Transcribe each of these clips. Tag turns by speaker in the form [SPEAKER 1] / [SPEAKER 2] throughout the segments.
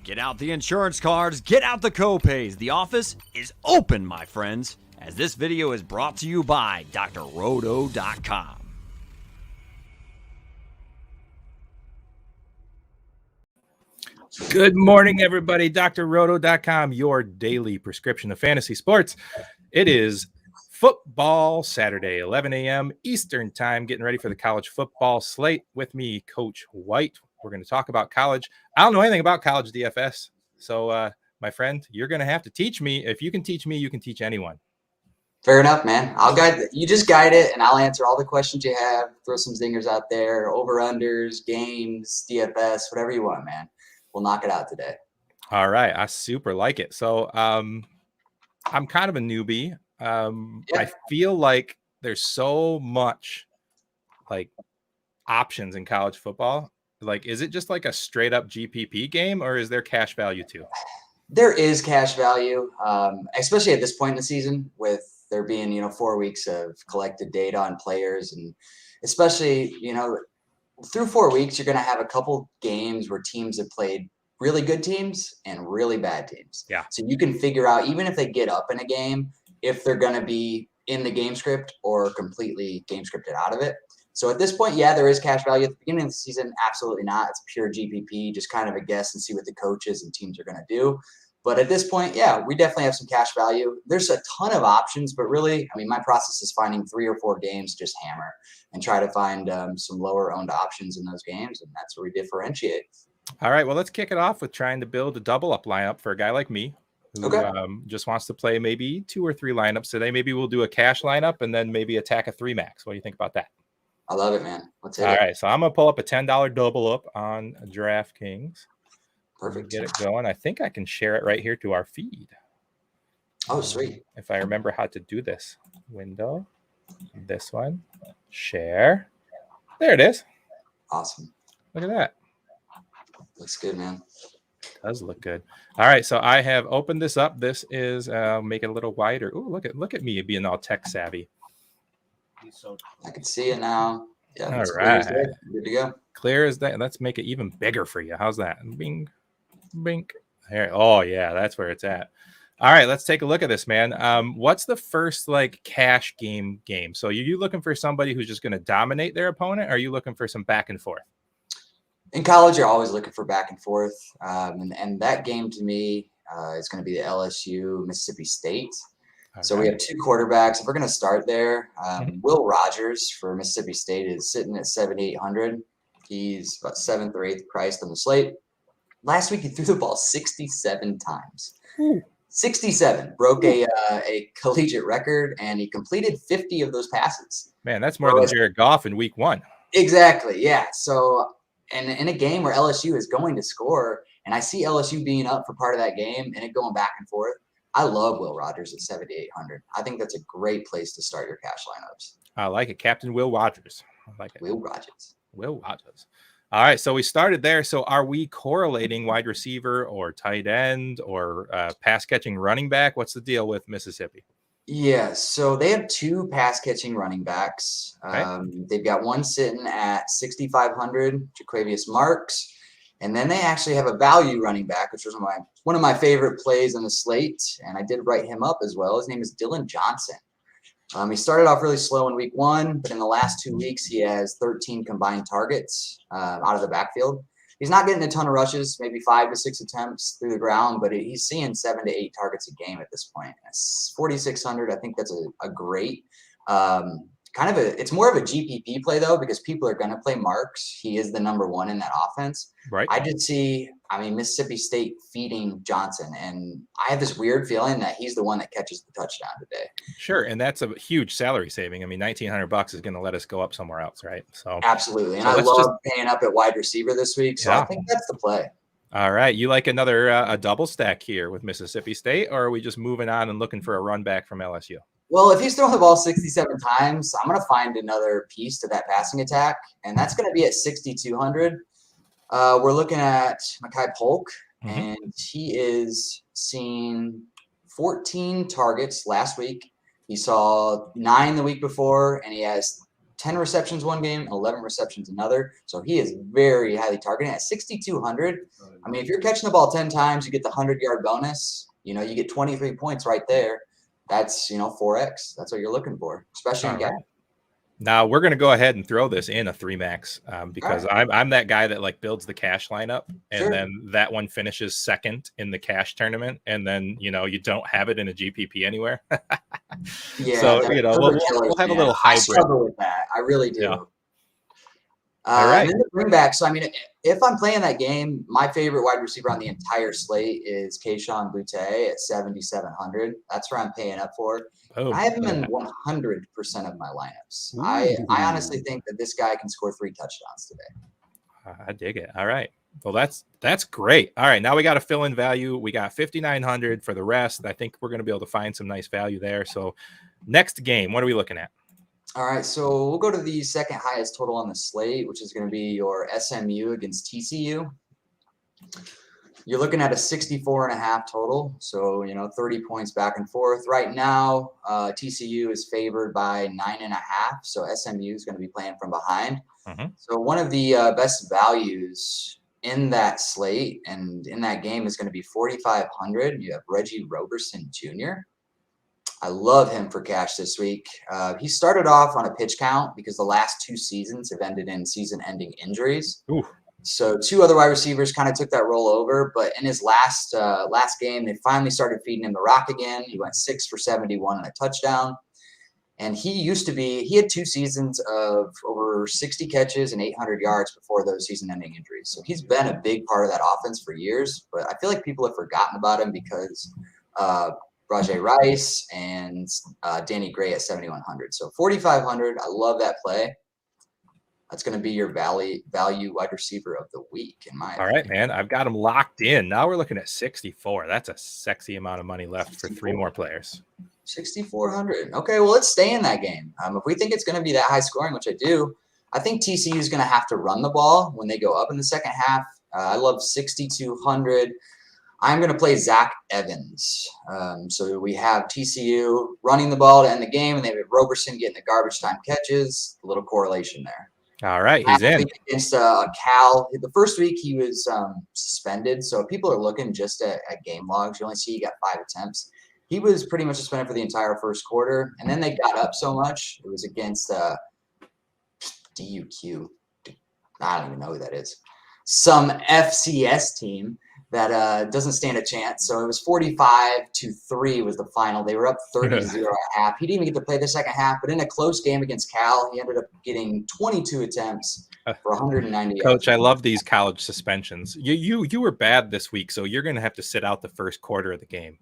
[SPEAKER 1] Get out the insurance cards, get out the co-pays. The office is open, my friends, as this video is brought to you by drroto.com.
[SPEAKER 2] Good morning, everybody. drroto.com, your daily prescription of fantasy sports. It is Football Saturday, 11 a.m. Eastern time, getting ready for the college football slate with me, Coach White. We're going to talk about college. I don't know anything about college DFS. So, my friend, you're going to have to teach me. If you can teach me, you can teach anyone.
[SPEAKER 3] Fair enough, man. I'll guide you. Just guide it, and I'll answer all the questions you have. Throw some zingers out there, over-unders, games, DFS, whatever you want, man. We'll knock it out today.
[SPEAKER 2] All right. I super like it. So, I'm kind of a newbie. I feel like there's so much like options in college football. Like, is it just like a straight up GPP game, or is there cash value too?
[SPEAKER 3] There is cash value, especially at this point in the season with there being, 4 weeks of collected data on players. And especially, through 4 weeks, you're going to have a couple games where teams have played really good teams and really bad teams.
[SPEAKER 2] Yeah.
[SPEAKER 3] So you can figure out, even if they get up in a game, if they're going to be in the game script or completely game scripted out of it. So at this point, yeah, there is cash value. At the beginning of the season, absolutely not. It's pure GPP, just kind of a guess and see what the coaches and teams are going to do. But at this point, yeah, we definitely have some cash value. There's a ton of options, but really, my process is finding 3 or 4 games, just hammer and try to find some lower owned options in those games. And that's where we differentiate.
[SPEAKER 2] All right. Well, let's kick it off with trying to build a double up lineup for a guy like me who just wants to play maybe 2 or 3 lineups today. Maybe we'll do a cash lineup and then maybe attack a 3 max. What do you think about that?
[SPEAKER 3] I love it, man. Let's hit it.
[SPEAKER 2] All right. So I'm going to pull up a $10 double up on DraftKings.
[SPEAKER 3] Perfect.
[SPEAKER 2] Get it going. I think I can share it right here to our feed.
[SPEAKER 3] Oh, sweet.
[SPEAKER 2] If I remember how to do this. Window. This one. Share. There it is.
[SPEAKER 3] Awesome.
[SPEAKER 2] Look at that.
[SPEAKER 3] Looks good, man.
[SPEAKER 2] Does look good. All right, so I have opened this up. This is make it a little wider. Ooh, look at me being all tech savvy.
[SPEAKER 3] I can see it now. Yeah.
[SPEAKER 2] All right.
[SPEAKER 3] Good to go.
[SPEAKER 2] Clear as that. Let's make it even bigger for you. How's that? Bing, bink. There. Oh yeah, that's where it's at. All right, let's take a look at this, man. What's the first like cash game? So are you looking for somebody who's just going to dominate their opponent? Or are you looking for some back and forth?
[SPEAKER 3] In college, you're always looking for back and forth. And that game to me is going to be the LSU Mississippi State. Okay. So we have 2 quarterbacks. If we're going to start there, Will Rogers for Mississippi State is sitting at 7,800. He's about 7th or 8th priced on the slate. Last week, he threw the ball 67 times. 67. Broke a collegiate record, and he completed 50 of those passes.
[SPEAKER 2] Man, that's more than Jared Goff in week 1.
[SPEAKER 3] Exactly, yeah. So and in a game where LSU is going to score, and I see LSU being up for part of that game and it going back and forth, I love Will Rogers at 7,800. I think that's a great place to start your cash lineups.
[SPEAKER 2] I like it. Captain Will Rogers. I like it.
[SPEAKER 3] Will Rogers.
[SPEAKER 2] All right, so we started there. So are we correlating wide receiver or tight end or pass-catching running back? What's the deal with Mississippi?
[SPEAKER 3] Yeah, so they have 2 pass-catching running backs. Okay. They've got one sitting at 6,500, Jaquavius Marks. And then they actually have a value running back, which was one of my favorite plays on the slate. And I did write him up as well. His name is Dylan Johnson. He started off really slow in week 1, but in the last 2 weeks, he has 13 combined targets out of the backfield. He's not getting a ton of rushes, maybe 5 to 6 attempts through the ground, but he's seeing 7 to 8 targets a game at this point. It's 4,600. I think that's a great it's more of a GPP play though, because people are going to play Marks. He is the number 1 in that offense.
[SPEAKER 2] Right.
[SPEAKER 3] I did see, Mississippi State feeding Johnson, and I have this weird feeling that he's the one that catches the touchdown today.
[SPEAKER 2] Sure. And that's a huge salary saving. $1,900 is going to let us go up somewhere else. Right. So
[SPEAKER 3] absolutely. And I love paying up at wide receiver this week. So I think that's the play.
[SPEAKER 2] All right. You like another a double stack here with Mississippi State, or are we just moving on and looking for a run back from LSU?
[SPEAKER 3] Well, if he's throwing the ball 67 times, I'm going to find another piece to that passing attack, and that's going to be at 6,200. We're looking at Mekhi Polk, and he is seeing 14 targets last week. He saw 9 the week before, and he has 10 receptions one game and 11 receptions another. So he is very highly targeted at 6,200. I mean, if you're catching the ball 10 times, you get the 100-yard bonus. You know, you get 23 points right there. That's, 4x. That's what you're looking for, especially in gas.
[SPEAKER 2] Now we're going to go ahead and throw this in a 3-max because I'm that guy that like builds the cash lineup and then that one finishes second in the cash tournament. And then, you don't have it in a GPP anywhere.
[SPEAKER 3] Yeah.
[SPEAKER 2] So, we'll have a little hybrid.
[SPEAKER 3] I struggle with that. I really do.
[SPEAKER 2] Yeah. All right.
[SPEAKER 3] And then the bring back. So, I mean, if I'm playing that game, my favorite wide receiver on the entire slate is Kayshon Boutte at 7,700. That's where I'm paying up for.
[SPEAKER 2] Oh,
[SPEAKER 3] I have him in 100% of my lineups. I honestly think that this guy can score 3 touchdowns today.
[SPEAKER 2] I dig it. All right. Well, that's great. All right. Now we got to fill in value. We got 5,900 for the rest. I think we're going to be able to find some nice value there. So next game, what are we looking at?
[SPEAKER 3] All right, so we'll go to the second highest total on the slate, which is going to be your SMU against TCU. You're looking at a 64.5 total, so 30 points back and forth. Right now, TCU is favored by 9.5, so SMU is going to be playing from behind. So one of the best values in that slate and in that game is going to be 4,500. You have Reggie Roberson Jr. I love him for cash this week. He started off on a pitch count because the last 2 seasons have ended in season-ending injuries.
[SPEAKER 2] Ooh.
[SPEAKER 3] So 2 other wide receivers kind of took that role over. But in his last game, they finally started feeding him the rock again. He went 6 for 71 and a touchdown. And he had 2 seasons of over 60 catches and 800 yards before those season-ending injuries. So he's been a big part of that offense for years. But I feel like people have forgotten about him because Rajay Rice and Danny Gray at 7,100. So 4,500. I love that play. That's going to be your value wide receiver of the week, in my opinion.
[SPEAKER 2] All right, man. I've got him locked in. Now we're looking at 64. That's a sexy amount of money left 64. For 3 more players.
[SPEAKER 3] 6,400. Okay, well, let's stay in that game. If we think it's going to be that high scoring, which I do, I think TCU is going to have to run the ball when they go up in the second half. I love 6,200. I'm going to play Zach Evans. So we have TCU running the ball to end the game, and they have Roberson getting the garbage time catches. A little correlation there.
[SPEAKER 2] All right, he's in.
[SPEAKER 3] Against Cal. The first week he was suspended, so if people are looking just at game logs, you only see he got 5 attempts. He was pretty much suspended for the entire first quarter, and then they got up so much. It was against DUQ. I don't even know who that is. Some FCS team that doesn't stand a chance. So it was 45-3 was the final. They were up 30-0 at half. He didn't even get to play the second half, but in a close game against Cal, he ended up getting 22 attempts for 190 yards.
[SPEAKER 2] Coach, I love these college suspensions. You were bad this week, so you're going to have to sit out the first quarter of the game.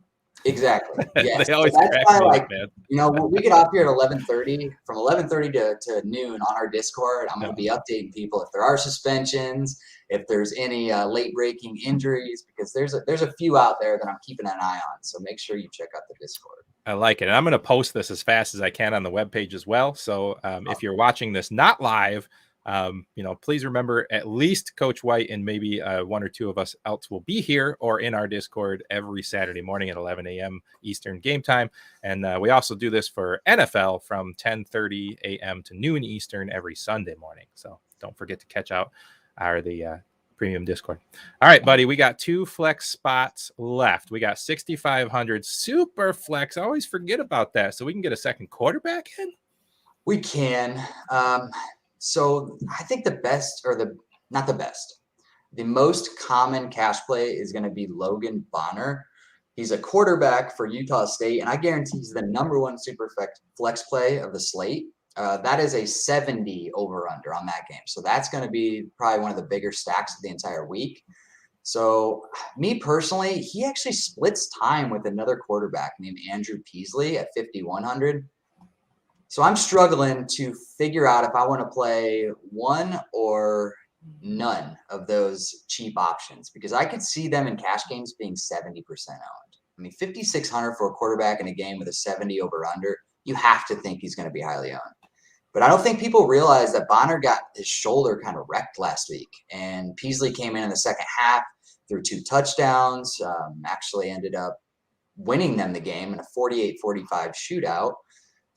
[SPEAKER 3] Exactly. Yes.
[SPEAKER 2] They always
[SPEAKER 3] that's why,
[SPEAKER 2] man.
[SPEAKER 3] We get off here at 11:30. From 11:30 to noon on our Discord, I'm going to be updating people if there are suspensions, if there's any late breaking injuries, because there's a few out there that I'm keeping an eye on. So make sure you check out the Discord.
[SPEAKER 2] I like it. And I'm going to post this as fast as I can on the webpage as well. So if you're watching this not live, please remember at least Coach White and maybe 1 or 2 of us else will be here or in our Discord every Saturday morning at 11 a.m. Eastern game time. And we also do this for NFL from 10:30 a.m. to noon Eastern every Sunday morning. So don't forget to catch out the premium Discord. All right, buddy, we got 2 flex spots left. We got 6,500 super flex. I always forget about that. So we can get a second quarterback in.
[SPEAKER 3] We can. So I think the most common cash play is going to be Logan Bonner. He's a quarterback for Utah State, and I guarantee he's the #1 super flex play of the slate. That is a 70 over-under on that game. So that's going to be probably one of the bigger stacks of the entire week. So me personally, he actually splits time with another quarterback named Andrew Peasley at 5,100. So I'm struggling to figure out if I want to play one or none of those cheap options, because I could see them in cash games being 70% owned. I mean, 5,600 for a quarterback in a game with a 70 over under, you have to think he's going to be highly owned. But I don't think people realize that Bonner got his shoulder kind of wrecked last week, and Peasley came in the second half, threw 2 touchdowns, actually ended up winning them the game in a 48-45 shootout.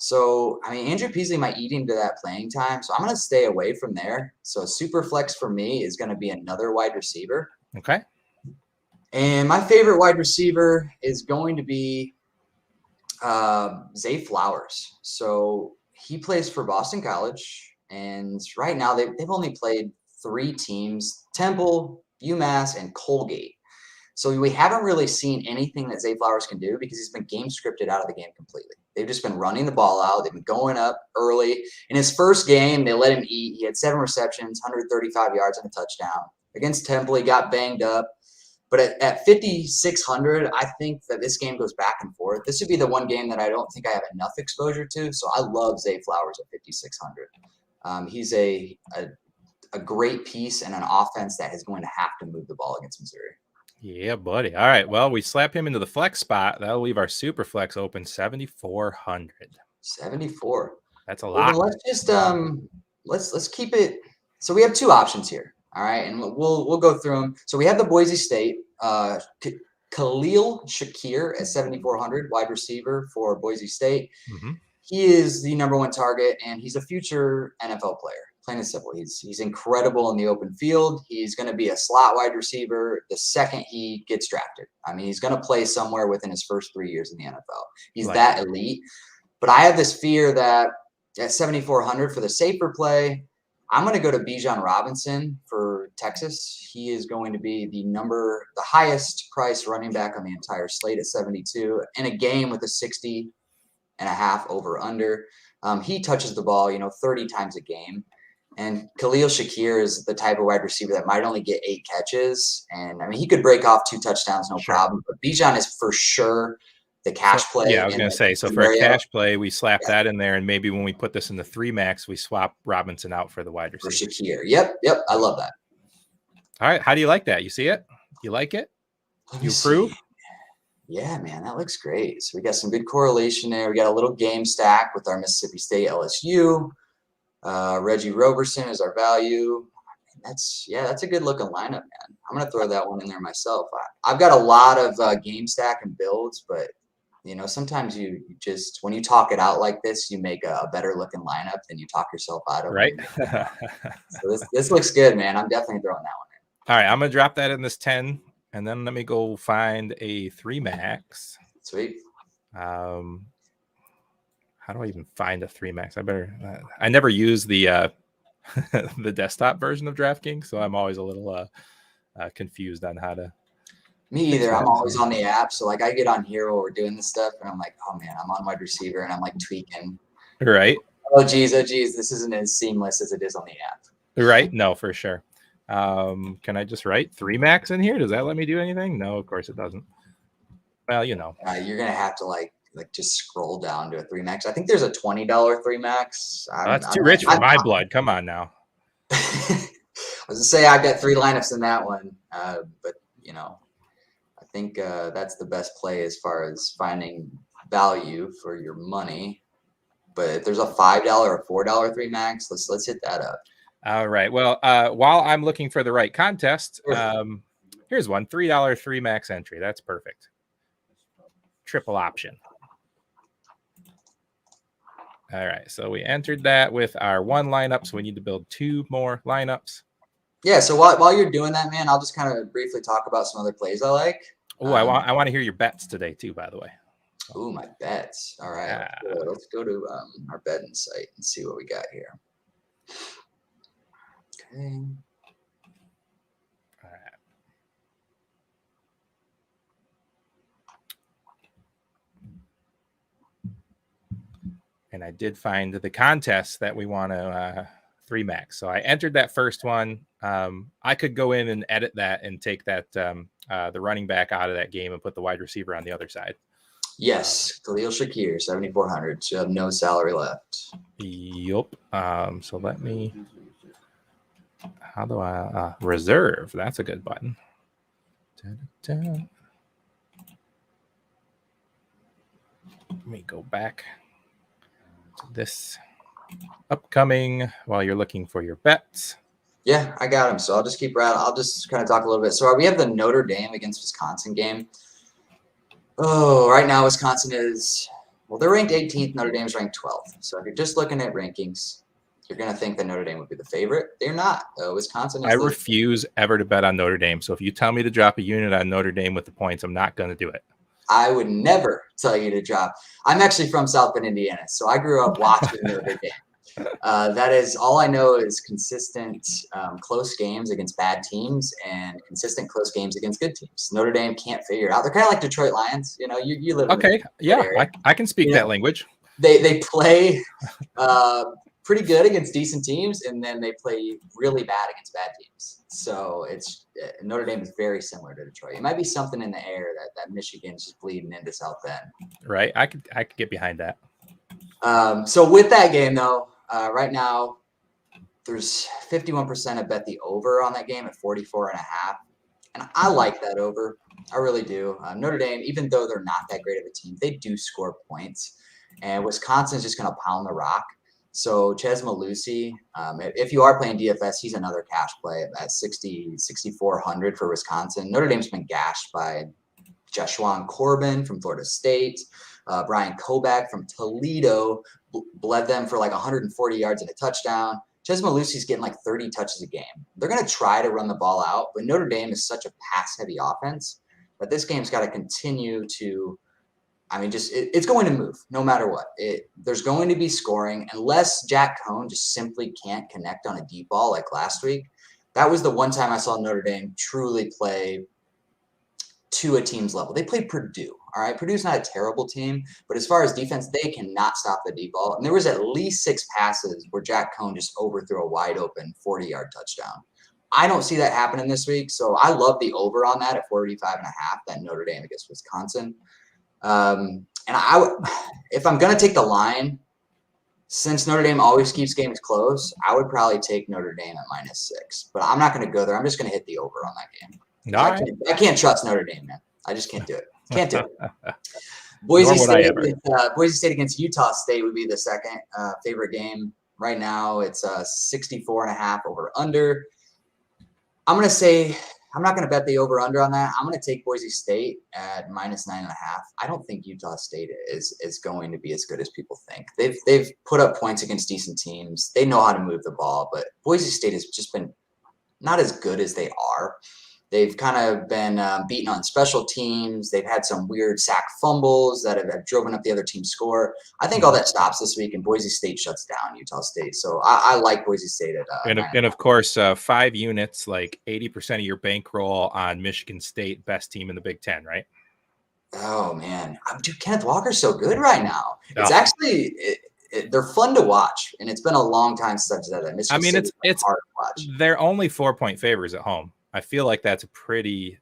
[SPEAKER 3] So, I mean, Andrew Peasley might eat into that playing time. So I'm going to stay away from there. So super flex for me is going to be another wide receiver.
[SPEAKER 2] Okay.
[SPEAKER 3] And my favorite wide receiver is going to be Zay Flowers. So he plays for Boston College. And right now they've only played 3 teams, Temple, UMass, and Colgate. So we haven't really seen anything that Zay Flowers can do because he's been game scripted out of the game completely. They've just been running the ball out. They've been going up early. In his first game, they let him eat. He had 7 receptions, 135 yards, and a touchdown. Against Temple, he got banged up. But at 5,600, I think that this game goes back and forth. This would be the one game that I don't think I have enough exposure to. So I love Zay Flowers at 5,600. He's a great piece and an offense that is going to have to move the ball against Missouri.
[SPEAKER 2] Yeah, buddy. All right. Well, we slap him into the flex spot. That'll leave our super flex open 7,400.
[SPEAKER 3] 74.
[SPEAKER 2] That's a lot.
[SPEAKER 3] Well, let's just let's keep it. So we have 2 options here. All right, and we'll go through them. So we have the Boise State Khalil Shakir at 7,400, wide receiver for Boise State.
[SPEAKER 2] Mm-hmm.
[SPEAKER 3] He is the #1 target, and he's a future NFL player. Plain and simple. He's incredible in the open field. He's going to be a slot wide receiver the second he gets drafted. I mean, he's going to play somewhere within his first 3 years in the NFL. He's that elite. But I have this fear that at 7,400 for the safer play, I'm going to go to Bijan Robinson for Texas. He is going to be the highest priced running back on the entire slate at 72 in a game with a 60.5 over under. He touches the ball, 30 times a game. And Khalil Shakir is the type of wide receiver that might only get 8 catches. And I mean, he could break off 2 touchdowns, no problem. But Bijan is for sure the cash play.
[SPEAKER 2] Yeah, I was going to say, so for a cash play, we slap that in there. And maybe when we put this in the 3 max, we swap Robinson out for the wide receiver.
[SPEAKER 3] For Shakir. Yep. I love that.
[SPEAKER 2] All right. How do you like that? You see it? You like it? You approve?
[SPEAKER 3] Yeah, man, that looks great. So we got some good correlation there. We got a little game stack with our Mississippi State LSU. Reggie Roberson is our value. That's a good looking lineup, man. I'm gonna throw that one in there myself. I've got a lot of game stack and builds, but sometimes you just when you talk it out like this, you make a better looking lineup than you talk yourself out of.
[SPEAKER 2] Right.
[SPEAKER 3] So this looks good, man. I'm definitely throwing that one in.
[SPEAKER 2] All right, I'm gonna drop that in this 10, and then let me go find a 3 max.
[SPEAKER 3] Sweet.
[SPEAKER 2] How do I even find a 3 max? I never use the the desktop version of DraftKings, so I'm always a little confused on how to.
[SPEAKER 3] Me either. I'm always on the app, so like I get on here while we're doing this stuff, and I'm like, oh man, I'm on wide receiver, and I'm like tweaking.
[SPEAKER 2] Right.
[SPEAKER 3] Oh geez, this isn't as seamless as it is on the app.
[SPEAKER 2] Right. No, for sure. Can I just write 3 max in here? Does that let me do anything? No, of course it doesn't. Well,
[SPEAKER 3] you're gonna have to like just scroll down to a 3 max. I think there's a $20 3 max.
[SPEAKER 2] That's too rich for my blood. Come on now.
[SPEAKER 3] I was gonna say I've got 3 lineups in that one, but I think that's the best play as far as finding value for your money. But if there's a $5 or $4 3 max, let's hit that up.
[SPEAKER 2] All right. Well, while I'm looking for the right contest, here's one $3 3 max entry. That's perfect. Triple option. All right, so we entered that with our 1 lineup, so we need to build 2 more lineups.
[SPEAKER 3] Yeah, so while you're doing that, man, I'll just kind of briefly talk about some other plays I like.
[SPEAKER 2] Oh, I want to hear your bets today too, by the way.
[SPEAKER 3] Oh, my bets. All right, let's go to our betting site and see what we got here. Okay.
[SPEAKER 2] And I did find the contest that we want to 3 max. So I entered that first one. I could go in and edit that and take that the running back out of that game and put the wide receiver on the other side.
[SPEAKER 3] Yes, Khalil Shakir, 7,400. So you have no salary left.
[SPEAKER 2] Yup. So let me. How do I reserve? That's a good button. Da-da-da. Let me go back to this upcoming while you're looking for your bets.
[SPEAKER 3] Yeah, I got him. So I'll just keep around. I'll just kind of talk a little bit. So we have the Notre Dame against Wisconsin game. Oh, right now Wisconsin is Well, they're ranked 18th. Notre Dame's ranked 12th. So if you're just looking at rankings, you're going to think that Notre Dame would be the favorite. They're not. Wisconsin is
[SPEAKER 2] I refuse ever to bet on Notre Dame. So if you tell me to drop a unit on Notre Dame with the points, I'm not going to do it.
[SPEAKER 3] I would never tell you to drop. I'm actually from South Bend, Indiana, so I grew up watching Notre Dame. That is all I know is consistent close games against bad teams and consistent close games against good teams. Notre Dame can't figure it out. They're kind of like Detroit Lions. You know, you live
[SPEAKER 2] okay.
[SPEAKER 3] In the
[SPEAKER 2] I can speak that language.
[SPEAKER 3] They play pretty good against decent teams, and then they play really bad against bad teams. So it's Notre Dame is very similar to Detroit. It might be something in the air that Michigan's just bleeding into South Bend.
[SPEAKER 2] Right. I could get behind that.
[SPEAKER 3] So with that game though, right now there's 51% have bet the over on that game at 44.5, and I like that over. I really do. Notre Dame, even though they're not that great of a team, they do score points, and Wisconsin's just going to pound the rock. So Chez Malusi, if you are playing DFS, he's another cash play at 6,400 for Wisconsin. Notre Dame's been gashed by Joshua Corbin from Florida State. Brian Koback from Toledo bled them for like 140 yards and a touchdown. Chez Malusi's getting like 30 touches a game. They're going to try to run the ball out, but Notre Dame is such a pass-heavy offense that this game's got to continue to it's going to move no matter what. There's going to be scoring unless Jack Cohn just simply can't connect on a deep ball like last week. That was the one time I saw Notre Dame truly play to a team's level. They played Purdue. All right. Purdue's not a terrible team, but as far as defense, they cannot stop the deep ball. And there was at least 6 passes where Jack Cohn just overthrew a wide open 40-yard touchdown. I don't see that happening this week. So I love the over on that at 45.5, that Notre Dame against Wisconsin. And if I'm going to take the line, since Notre Dame always keeps games close, I would probably take Notre Dame at -6, but I'm not going to go there. I'm just going to hit the over on that game.
[SPEAKER 2] No,
[SPEAKER 3] I can't trust Notre Dame, man. I just can't do it. Can't do it. Boise State against Utah State would be the second favorite game right now. It's 64.5 over under. I'm going to say, I'm not going to bet the over-under on that. I'm going to take Boise State at -9.5. I don't think Utah State is going to be as good as people think. They've put up points against decent teams. They know how to move the ball, but Boise State has just been not as good as they are. They've kind of been beaten on special teams. They've had some weird sack fumbles that have driven up the other team's score. I think all that stops this week, and Boise State shuts down Utah State. So I like Boise State at
[SPEAKER 2] and of course, 5 units, like 80% of your bankroll on Michigan State, best team in the Big Ten, right?
[SPEAKER 3] Oh man, dude, Kenneth Walker's so good right now. It's actually they're fun to watch, and it's been a long time since I've done that.
[SPEAKER 2] I mean, it's hard to watch. They're only 4-point favors at home. I feel like that's a pretty,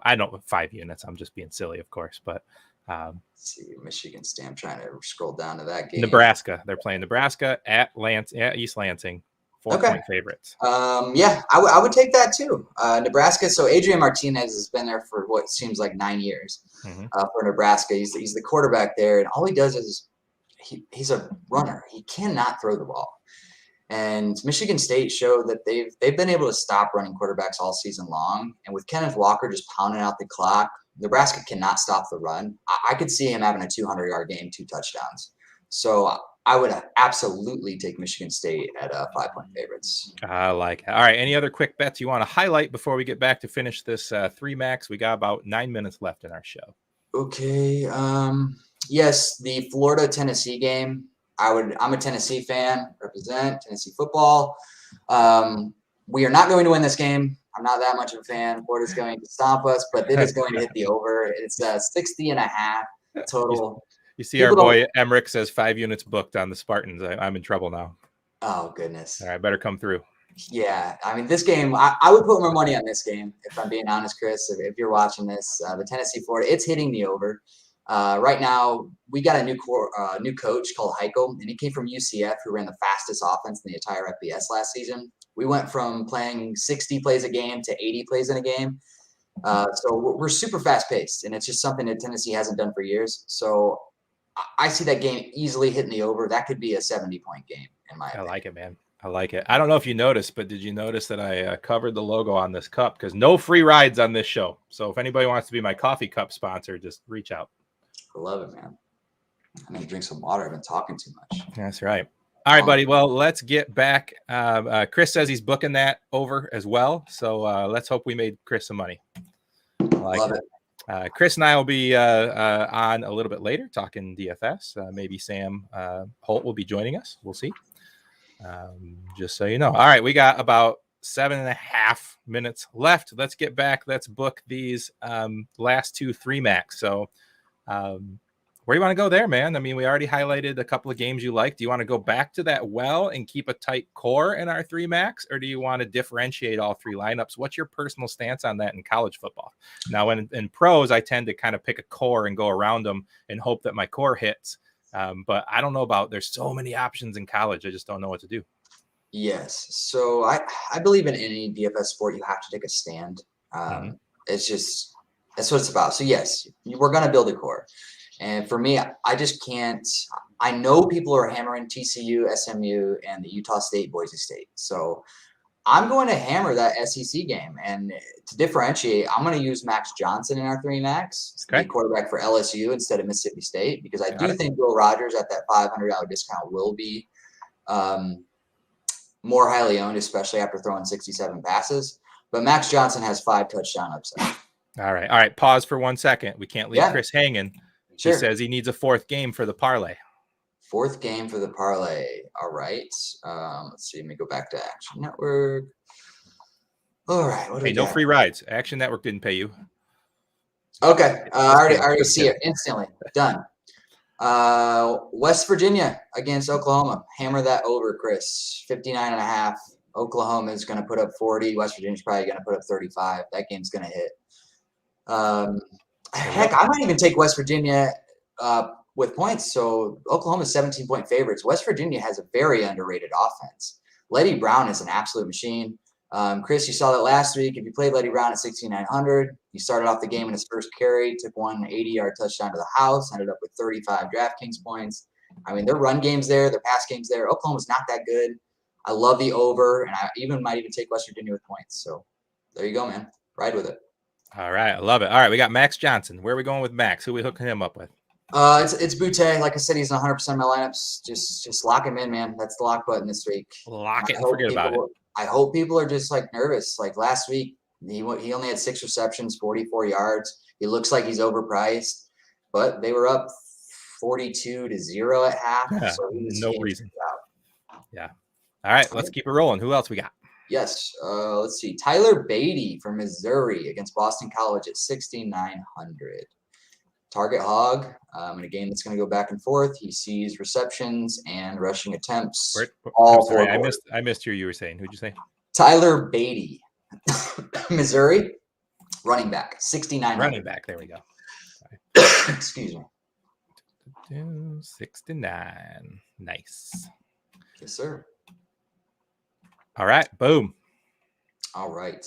[SPEAKER 2] I don't 5 units. I'm just being silly, of course, but
[SPEAKER 3] let's see, Michigan State. I'm trying to scroll down to that game.
[SPEAKER 2] Nebraska. They're playing Nebraska at East Lansing. 4-point favorites.
[SPEAKER 3] Yeah, I would take that too. Nebraska. So Adrian Martinez has been there for what seems like 9 years for Nebraska. He's the quarterback there, and all he does is he's a runner. He cannot throw the ball. And Michigan State showed that they've been able to stop running quarterbacks all season long. And with Kenneth Walker just pounding out the clock, Nebraska cannot stop the run. I could see him having a 200-yard game, 2 touchdowns. So I would absolutely take Michigan State at 5-point favorites.
[SPEAKER 2] I like it. All right. Any other quick bets you want to highlight before we get back to finish this 3 max? We got about 9 minutes left in our show.
[SPEAKER 3] Okay. Yes, the Florida-Tennessee game. I'm a Tennessee fan, represent Tennessee football. We are not going to win this game. I'm not that much of a fan. Florida's going to stomp us, but it is going to hit the over. It's 60.5 total.
[SPEAKER 2] You see our boy Emmerich says 5 units booked on the Spartans. I'm in trouble now.
[SPEAKER 3] Oh, goodness.
[SPEAKER 2] All right, better come through.
[SPEAKER 3] Yeah, I mean, this game, I would put more money on this game, if I'm being honest, Chris. If you're watching this, the Tennessee-Florida, it's hitting the over. Right now, we got a new coach called Heichel, and he came from UCF, who ran the fastest offense in the entire FBS last season. We went from playing 60 plays a game to 80 plays in a game. So we're super fast-paced, and it's just something that Tennessee hasn't done for years. So I see that game easily hitting the over. That could be a 70-point game, in my opinion.
[SPEAKER 2] I like it, man. I like it. I don't know if you noticed, but did you notice that I covered the logo on this cup? Because no free rides on this show. So if anybody wants to be my coffee cup sponsor, just reach out.
[SPEAKER 3] I love it, man. I need to drink some water. I've been talking too much.
[SPEAKER 2] That's right. All right, buddy. Well, let's get back. Chris says he's booking that over as well. So let's hope we made Chris some money.
[SPEAKER 3] Love it.
[SPEAKER 2] Chris and I will be on a little bit later talking DFS. Maybe Sam Holt will be joining us. We'll see. Just so you know. All right, we got about 7.5 minutes left. Let's get back. Let's book these last 2 3-max. So where do you want to go there, man? I mean, we already highlighted a couple of games you like. Do you want to go back to that well and keep a tight core in our 3-max, or do you want to differentiate all 3 lineups? What's your personal stance on that in college football? Now, in pros, I tend to kind of pick a core and go around them and hope that my core hits. But I don't know about, there's so many options in college. I just don't know what to do.
[SPEAKER 3] Yes. So I believe in any DFS sport, you have to take a stand. It's just, that's what it's about. So yes, we're going to build a core. And for me, I just can't. I know people are hammering TCU, SMU, and the Utah State, Boise State. So I'm going to hammer that SEC game. And to differentiate, I'm going to use Max Johnson in our 3-max, the quarterback for LSU instead of Mississippi State, because I do think Will Rogers at that $500 discount will be more highly owned, especially after throwing 67 passes. But Max Johnson has 5 touchdown upside.
[SPEAKER 2] All right. Pause for 1 second. We can't leave Chris hanging. Sure. He says he needs a 4th game for the parlay.
[SPEAKER 3] 4th game for the parlay. All right. Let's see. Let me go back to Action Network. All right.
[SPEAKER 2] Hey, no free rides. Action Network didn't pay you.
[SPEAKER 3] Okay. I already see it instantly. Done. West Virginia against Oklahoma. Hammer that over, Chris. 59.5. Oklahoma is going to put up 40. West Virginia's probably going to put up 35. That game's going to hit. Heck, I might even take West Virginia with points. So Oklahoma's 17-point favorites. West Virginia has a very underrated offense. Letty Brown is an absolute machine. Chris, you saw that last week. If you played Letty Brown at 6,900, he started off the game in his first carry, took one 80-yard touchdown to the house, ended up with 35 DraftKings points. I mean, their run game's there, their pass game's there. Oklahoma's not that good. I love the over, and I might even take West Virginia with points. So there you go, man. Ride with it.
[SPEAKER 2] All right, I love it. All right, we got Max Johnson. Where are we going with Max? Who are we hooking him up with?
[SPEAKER 3] It's Boutte. Like I said, he's 100% of my lineups. Just lock him in, man. That's the lock button this week.
[SPEAKER 2] Lock it and forget about it.
[SPEAKER 3] I hope people are just like nervous. Like last week, he only had 6 receptions, 44 yards. He looks like he's overpriced, but they were up 42-0 at half.
[SPEAKER 2] Yeah,
[SPEAKER 3] so
[SPEAKER 2] no reason. Yeah. All right, let's keep it rolling. Who else we got?
[SPEAKER 3] Yes. Let's see. Tyler Beatty from Missouri against Boston College at 6,900. Target hog in a game that's going to go back and forth. He sees receptions and rushing attempts.
[SPEAKER 2] I missed who you were saying. Who'd you say?
[SPEAKER 3] Tyler Beatty, Missouri, running back, 6,900.
[SPEAKER 2] Running back. There we go.
[SPEAKER 3] Excuse me.
[SPEAKER 2] 69. Nice.
[SPEAKER 3] Yes, sir.
[SPEAKER 2] All right. Boom.
[SPEAKER 3] All right.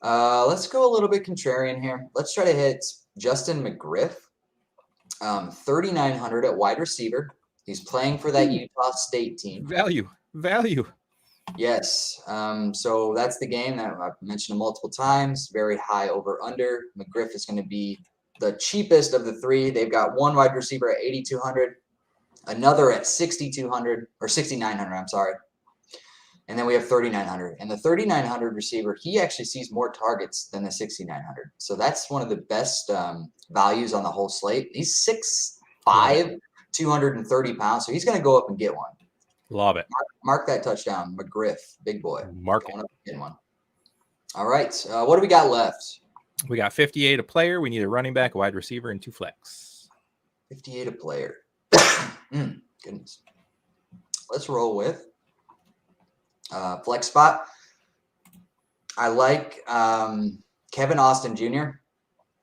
[SPEAKER 3] Let's go a little bit contrarian here. Let's try to hit Justin McGriff. 3,900 at wide receiver. He's playing for that Utah State team.
[SPEAKER 2] Value.
[SPEAKER 3] Yes. So that's the game that I've mentioned multiple times. Very high over under. McGriff is going to be the cheapest of the 3. They've got one wide receiver at 8,200, another at 6,200 or 6,900. I'm sorry. And then we have 3,900. And the 3,900 receiver, he actually sees more targets than the 6,900. So that's one of the best values on the whole slate. He's 6'5", 230 pounds. So he's going to go up and get one.
[SPEAKER 2] Love it.
[SPEAKER 3] Mark that touchdown. McGriff, big boy.
[SPEAKER 2] Mark
[SPEAKER 3] it. Up and get one. All right. What do we got left?
[SPEAKER 2] We got 58 a player. We need a running back, a wide receiver, and 2 flex.
[SPEAKER 3] 58 a player. Goodness. Let's roll with flex spot. I like Kevin Austin Jr.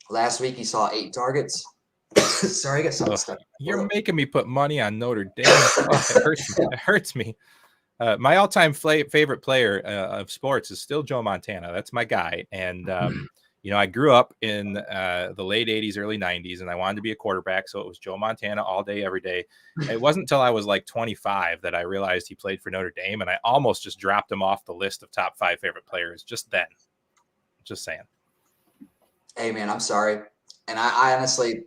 [SPEAKER 3] Last week he saw 8 targets. Sorry, I got something stuck.
[SPEAKER 2] You're making me put money on Notre Dame. It hurts me. My all-time favorite player of sports is still Joe Montana. That's my guy. And I grew up in the late 80s, early 90s, and I wanted to be a quarterback. So it was Joe Montana all day, every day. It wasn't until I was like 25 that I realized he played for Notre Dame, and I almost just dropped him off the list of top 5 favorite players just then. Just saying. Hey,
[SPEAKER 3] man, I'm sorry. And I honestly,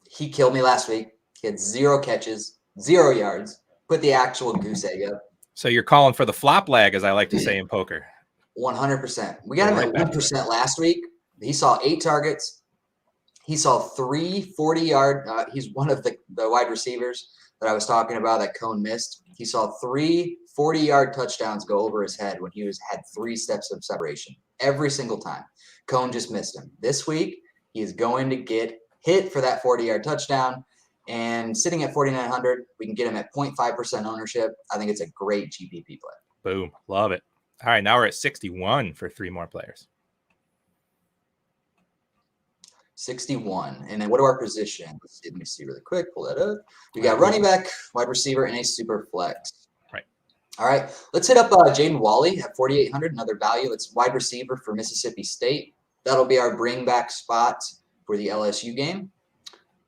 [SPEAKER 3] he killed me last week. He had 0 catches, 0 yards, put the actual goose egg up.
[SPEAKER 2] So you're calling for the flop lag, as I like to say in poker.
[SPEAKER 3] 100%. We got him at 1% last week. He saw 8 targets. He saw 3 40-yard. He's one of the wide receivers that I was talking about that Cone missed. He saw 3 40-yard touchdowns go over his head when he had 3 steps of separation every single time. Cone just missed him. This week, he is going to get hit for that 40-yard touchdown. And sitting at 4,900, we can get him at 0.5% ownership. I think it's a great GPP play.
[SPEAKER 2] Boom. Love it. All right, now we're at 61 for 3 more players.
[SPEAKER 3] 61. And then what are our positions? Let me see really quick. Pull that up. We got running back, wide receiver, and a super flex.
[SPEAKER 2] Right.
[SPEAKER 3] All right. Let's hit up Jaden Walley at 4,800. Another value. It's wide receiver for Mississippi State. That'll be our bring back spot for the LSU game.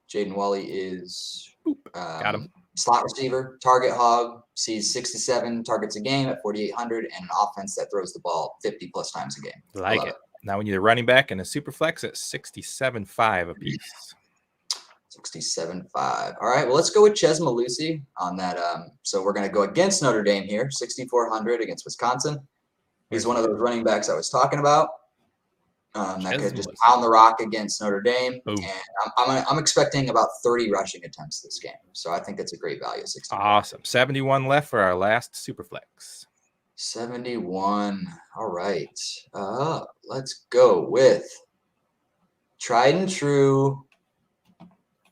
[SPEAKER 3] Jaden Walley is
[SPEAKER 2] got him.
[SPEAKER 3] Slot receiver, target hog, sees 67 targets a game at 4,800, and an offense that throws the ball 50+ times a game.
[SPEAKER 2] Like it. Now we need a running back and a super flex at 67.5 apiece.
[SPEAKER 3] 67.5. All right. Well, let's go with Ches Malusi on that. So we're going to go against Notre Dame here, 6,400 against Wisconsin. He's one of those running backs I was talking about. That could just pound the rock against Notre Dame.
[SPEAKER 2] Boom.
[SPEAKER 3] And I'm expecting about 30 rushing attempts this game. So I think it's a great value. 61.
[SPEAKER 2] Awesome. 71 left for our last super flex.
[SPEAKER 3] 71. All right. Let's go with tried and true.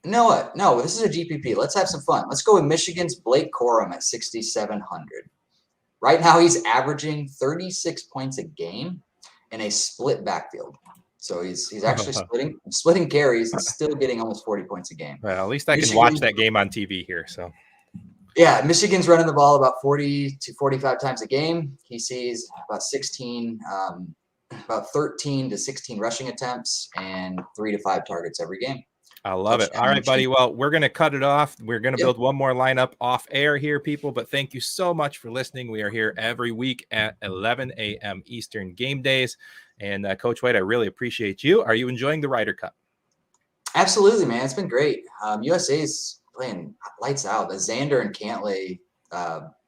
[SPEAKER 3] You know what? No, this is a GPP. Let's have some fun. Let's go with Michigan's Blake Corum at 6,700. Right now, he's averaging 36 points a game in a split backfield. So he's actually splitting carries and still getting almost 40 points a game.
[SPEAKER 2] Well, at least I can watch that game on TV here. So
[SPEAKER 3] yeah, Michigan's running the ball about 40 to 45 times a game. He sees about 13 to 16 rushing attempts and 3 to 5 targets every game.
[SPEAKER 2] I love it. All right, buddy. Well, we're going to cut it off. We're going to build one more lineup off air here, people. But thank you so much for listening. We are here every week at 11 a.m. Eastern game days. And Coach White, I really appreciate you. Are you enjoying the Ryder Cup?
[SPEAKER 3] Absolutely, man. It's been great. USA's playing lights out. The Xander and Cantlay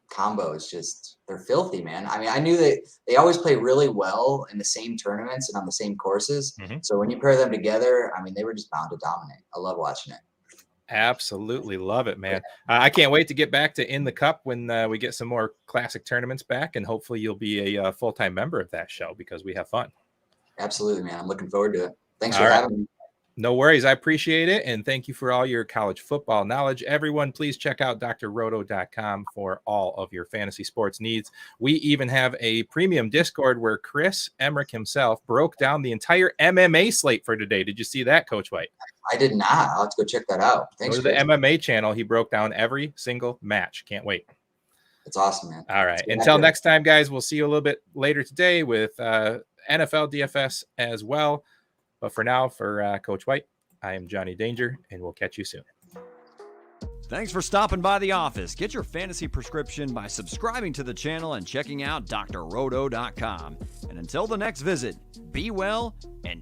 [SPEAKER 3] combo is just, they're filthy, man. I mean, I knew that they always play really well in the same tournaments and on the same courses. Mm-hmm. So when you pair them together, I mean, they were just bound to dominate. I love watching it.
[SPEAKER 2] Absolutely love it, man. I can't wait to get back to In the Cup when we get some more classic tournaments back, and hopefully you'll be a full-time member of that show because we have fun.
[SPEAKER 3] Absolutely, man. I'm looking forward to it. Thanks for having me.
[SPEAKER 2] No worries. I appreciate it. And thank you for all your college football knowledge. Everyone, please check out drroto.com for all of your fantasy sports needs. We even have a premium Discord where Chris Emmerich himself broke down the entire MMA slate for today. Did you see that, Coach White?
[SPEAKER 3] I did not. I'll have to go check that out. Thanks.
[SPEAKER 2] Go to the MMA channel. He broke down every single match. Can't wait.
[SPEAKER 3] That's awesome, man.
[SPEAKER 2] All right. Until next time, guys, we'll see you a little bit later today with NFL DFS as well. But for now, for Coach White, I am Jonny Danger, and we'll catch you soon.
[SPEAKER 1] Thanks for stopping by the office. Get your fantasy prescription by subscribing to the channel and checking out drroto.com. And until the next visit, be well and